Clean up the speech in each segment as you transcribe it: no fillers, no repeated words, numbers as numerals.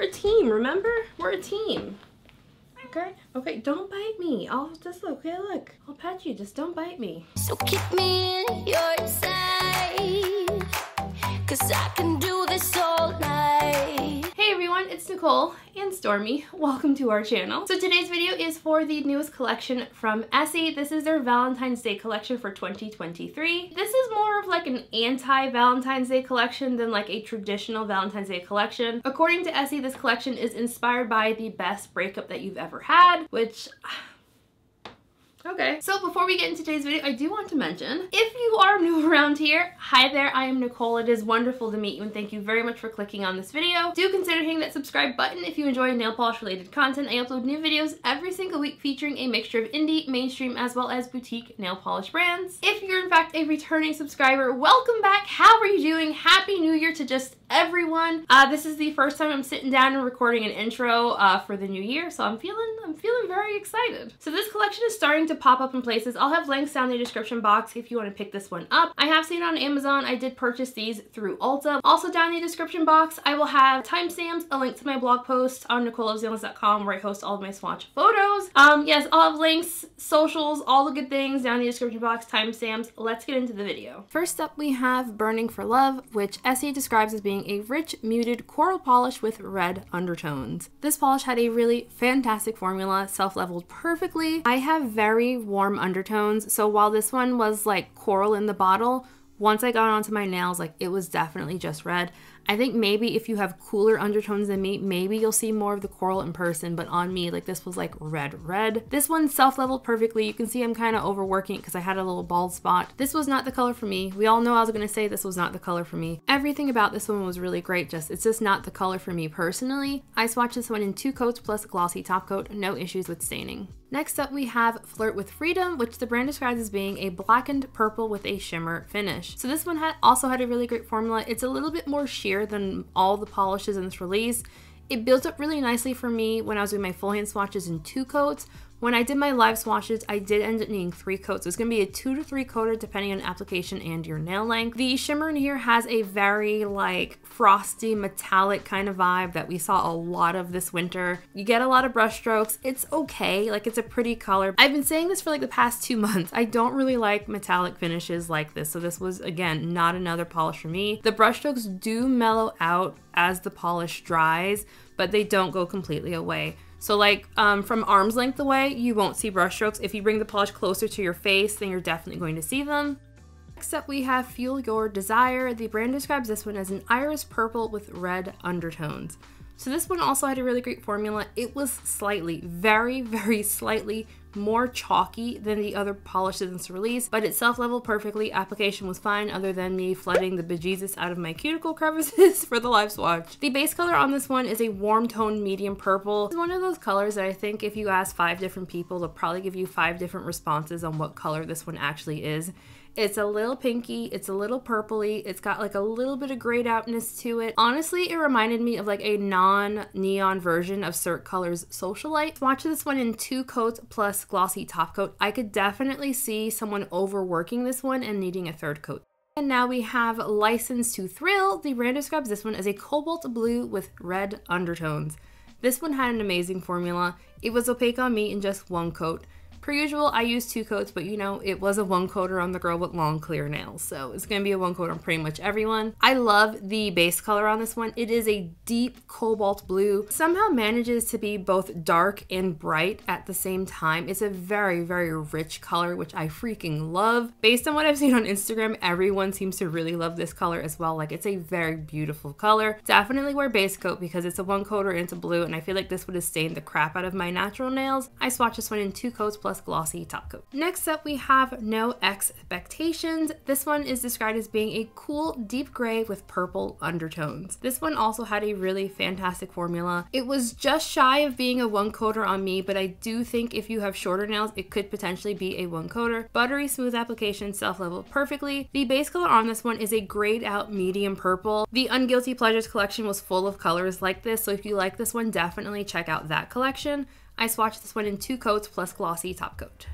a team, remember? We're a team. Okay? Okay, don't bite me. I'll just look. Okay, look. I'll pet you. Just don't bite me. So keep me in your sight, 'cause I can do this all night. Hey everyone, it's Nicole and Stormy. Welcome to our channel. So today's video is for the newest collection from Essie. This is their Valentine's Day collection for 2023. This is more of like an anti-Valentine's Day collection than like a traditional Valentine's Day collection. According to Essie, this collection is inspired by the best breakup that you've ever had, which... Okay, so before we get into today's video, I do want to mention, if you are new around here, hi there, I am Nicole. It is wonderful to meet you and thank you very much for clicking on this video. Do consider hitting that subscribe button if you enjoy nail polish related content. I upload new videos every single week featuring a mixture of indie, mainstream, as well as boutique nail polish brands. If you're in fact a returning subscriber, welcome back. How are you doing? Happy New Year to just everyone. This is the first time I'm sitting down and recording an intro for the new year, so I'm feeling very excited. So this collection is starting to pop up in places. I'll have links down in the description box if you want to pick this one up. I have seen it on Amazon. I did purchase these through Ulta. Also down in the description box, I will have timestamps, a link to my blog post on NicoleOfZailins.com where I host all of my swatch photos. Yes, I'll have links, socials, all the good things down in the description box, timestamps. Let's get into the video. First up, we have Burning for Love, which Essie describes as being a rich, muted coral polish with red undertones. This polish had a really fantastic formula, self-leveled perfectly. I have very warm undertones, so while this one was like coral in the bottle, once I got onto my nails, like it was definitely just red. I think maybe if you have cooler undertones than me, maybe you'll see more of the coral in person, but on me, like this was like red. This one self-leveled perfectly. You can see I'm kind of overworking it because I had a little bald spot. This was not the color for me. We all know I was going to say this was not the color for me. Everything about this one was really great, it's just not the color for me personally. I swatched this one in 2 coats plus a glossy top coat, no issues with staining. Next up we have Flirt with Freedom, which the brand describes as being a blackened purple with a shimmer finish. So this one also had a really great formula. It's a little bit more sheer than all the polishes in this release. It built up really nicely for me when I was doing my full hand swatches in 2 coats. When I did my live swatches, I did end up needing 3 coats. It's going to be a 2 to 3 coater depending on application and your nail length. The shimmer in here has a very like frosty metallic kind of vibe that we saw a lot of this winter. You get a lot of brush strokes. It's okay, like it's a pretty color. I've been saying this for like the past 2 months. I don't really like metallic finishes like this, so this was again not another polish for me. The brush strokes do mellow out as the polish dries, but they don't go completely away. So like from arm's length away, you won't see brush strokes. If you bring the polish closer to your face, then you're definitely going to see them. Next up we have Fuel Your Desire. The brand describes this one as an iris purple with red undertones. So this one also had a really great formula. It was slightly, very slightly more chalky than the other polishes in this release, but it self-leveled perfectly. Application was fine other than me flooding the bejesus out of my cuticle crevices for the live swatch. The base color on this one is a warm toned medium purple. It's one of those colors that I think if you ask 5 different people, they'll probably give you 5 different responses on what color this one actually is. It's a little pinky, it's a little purpley, it's got like a little bit of grayed outness to it. Honestly, it reminded me of like a non-neon version of Cert Colors Socialite. Swatch this one in 2 coats plus glossy top coat. I could definitely see someone overworking this one and needing a 3rd coat. And now we have License to Thrill. The brand describes this one as a cobalt blue with red undertones. This one had an amazing formula. It was opaque on me in just 1 coat. Per usual, I used 2 coats, but you know, it was a 1 coater on the girl with long clear nails, so it's gonna be a 1 coat on pretty much everyone. I love the base color on this one. It is a deep cobalt blue. Somehow manages to be both dark and bright at the same time. It's a very rich color, which I freaking love. Based on what I've seen on Instagram, everyone seems to really love this color as well. Like, it's a very beautiful color. Definitely wear base coat because it's a 1 coater and it's a blue, and I feel like this would have stained the crap out of my natural nails. I swatched this one in 2 coats plus glossy top coat. Next up we have No Ex-Pectations. This one is described as being a cool deep gray with purple undertones. This one also had a really fantastic formula. It was just shy of being a 1 coater on me, but I do think if you have shorter nails, it could potentially be a 1 coater. Buttery smooth application, self-leveled perfectly. The base color on this one is a grayed out medium purple. The Unguilty Pleasures collection was full of colors like this, so if you like this one, definitely check out that collection. I swatched this one in 2 coats plus glossy top coat.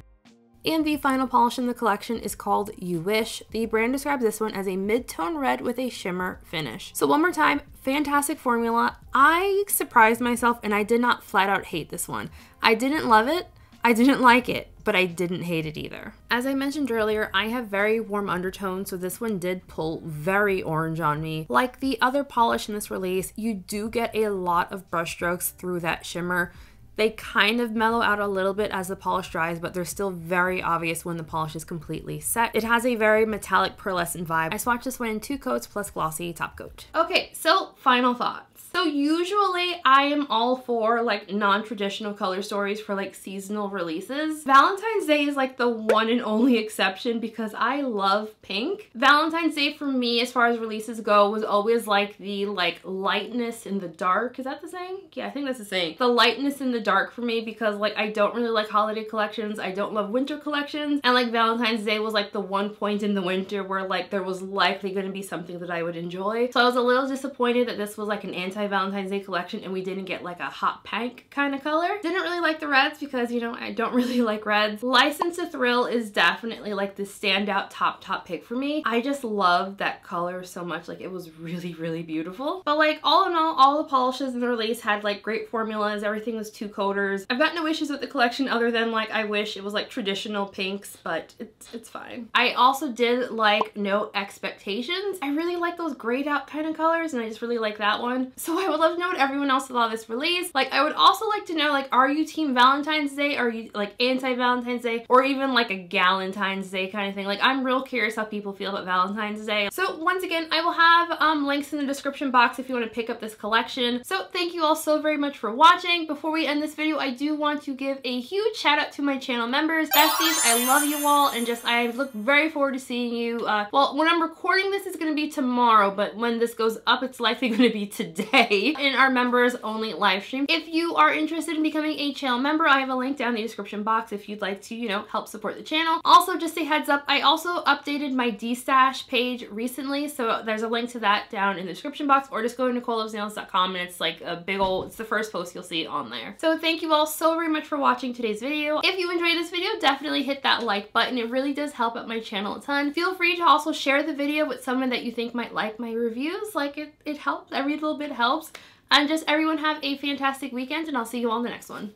And the final polish in the collection is called You Wish. The brand describes this one as a mid-tone red with a shimmer finish. So one more time, fantastic formula. I surprised myself and I did not flat out hate this one. I didn't love it, I didn't like it, but I didn't hate it either. As I mentioned earlier, I have very warm undertones, so this one did pull very orange on me. Like the other polish in this release, you do get a lot of brush strokes through that shimmer. They kind of mellow out a little bit as the polish dries, but they're still very obvious when the polish is completely set. It has a very metallic pearlescent vibe. I swatched this one in 2 coats plus glossy top coat. Okay, so final thoughts. So usually I am all for like non-traditional color stories for like seasonal releases. Valentine's Day is like the one and only exception because I love pink. Valentine's Day for me, as far as releases go, was always like the lightness in the dark. Is that the saying? Yeah, I think that's the saying. The lightness in the dark for me, because like I don't really like holiday collections. I don't love winter collections. And like Valentine's Day was like the one point in the winter where like there was likely going to be something that I would enjoy. So I was a little disappointed that this was like an anti-Valentine's Day collection and we didn't get like a hot pink kind of color. Didn't really like the reds because, you know, I don't really like reds. License to Thrill is definitely like the standout top pick for me. I just love that color so much. Like it was really, really beautiful. But like all in all the polishes in the release had like great formulas. Everything was 2 coaters. I've got no issues with the collection other than like I wish it was like traditional pinks, but it's fine. I also did like No Expectations. I really like those grayed out kind of colors and I just really like that one. So I would love to know what everyone else thought of this release. Like I would also like to know, like, are you team Valentine's Day? Are you like anti-Valentine's Day? Or even like a Galentine's Day kind of thing? Like I'm real curious how people feel about Valentine's Day. So once again, I will have links in the description box if you want to pick up this collection. So thank you all so very much for watching. Before we end this video, I do want to give a huge shout out to my channel members. Besties, I love you all and just I look very forward to seeing you. Well, when I'm recording this, it's going to be tomorrow, but when this goes up, it's likely going to be today in our members only live stream. If you are interested in becoming a channel member, I have a link down in the description box if you'd like to, you know, help support the channel. Also, just a heads up, I also updated my D-stash page recently, so there's a link to that down in the description box, or just go to NicoleLovesNails.com and it's like a big old, it's the first post you'll see on there. So thank you all so very much for watching today's video. If you enjoyed this video, definitely hit that like button. It really does help out my channel a ton. Feel free to also share the video with someone that you think might like my reviews. Like it helps. Every little bit helps. And just everyone have a fantastic weekend and I'll see you all in the next one.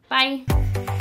Bye.